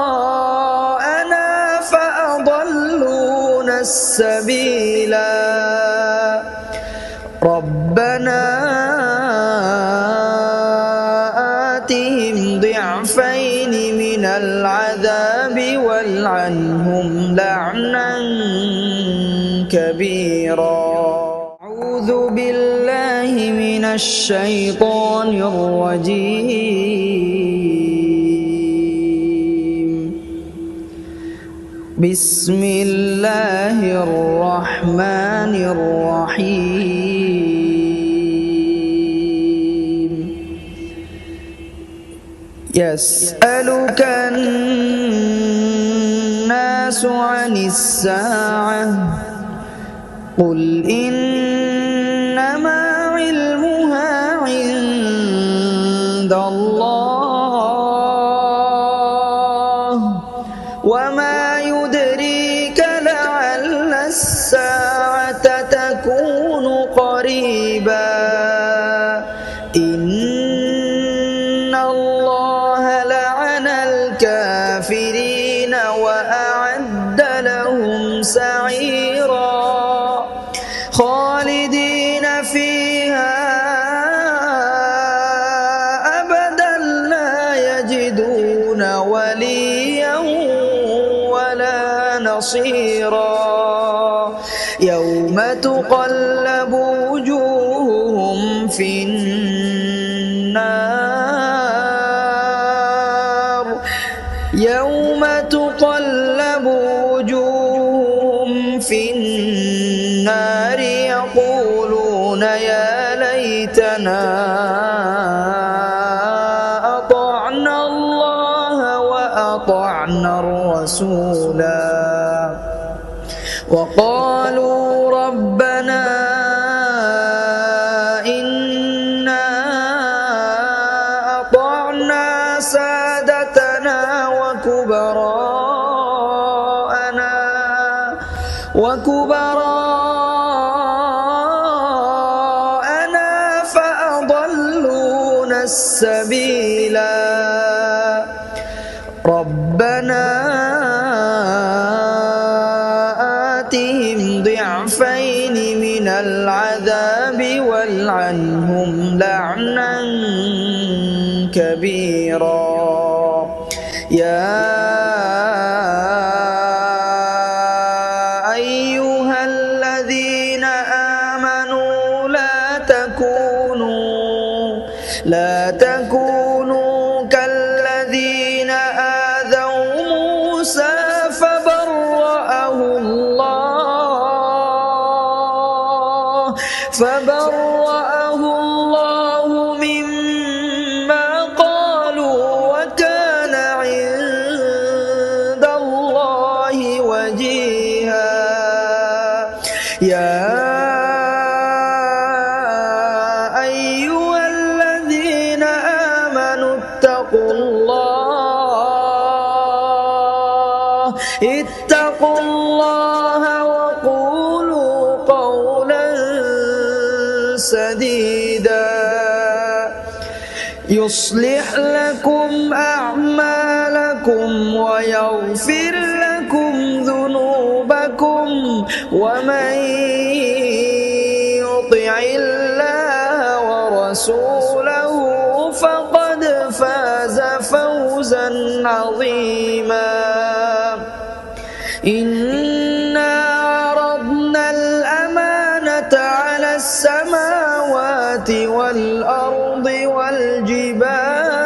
وكبراءنا فأضلونا السبيلا ربنا آتهم ضعفين من العذاب والعنهم لعنا كبيرا أعوذ بالله من الشيطان الرجيم بسم الله الرحمن الرحيم يسألك الناس عن الساعة قل إنما علمها عند الله وما يدريك لعل الساعة تكون قريبا إن الله لعن الكافرين وأعد لهم سعيرا خالدين فيها أبدا لا يجدون وليا ولا نصيرا يوم تقلب وجوههم في النار يوم تقلب وجوههم في النار يقولون يا ليتنا أطعنا الله وأطعنا الرسولا وقالوا ربنا إنا أطعنا سادتنا وكبراءنا فأضلونا السبيلا ربنا آتهم ضعفين من العذاب والعنهم لعنا كبيرا يا أيها الذين آمنوا لا تكونوا كالذين آذوا موسى فبرأه الله مما قالوا وكان عند الله وجيها يا أيها الذين آمنوا اتقوا الله وقولوا قولا سديدا يصلح لكم أعمالكم ويغفر لكم ذنوبكم ومن يطع الله ورسوله فقد فاز فوزا عظيما إنا عرضنا الأمانة على السماوات والأرض والجبال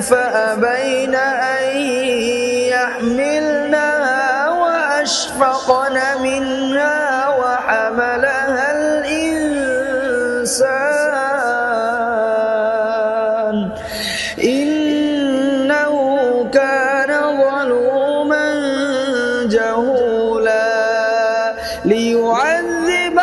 فأبين أن يحملنها وأشفقن منها وحملها الإنسان إنه كان ظلوما جهولا ليعذب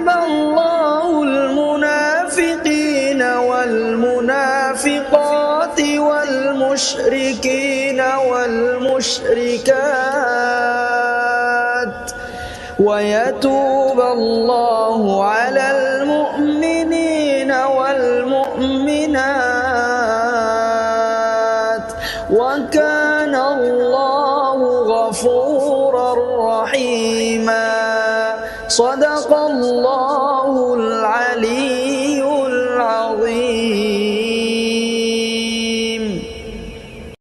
الله المنافقين والمنافقات والمشركين والمشركات ويتوب الله على المؤمنين والمؤمنات وكان الله غفورا رحيما. صدق الله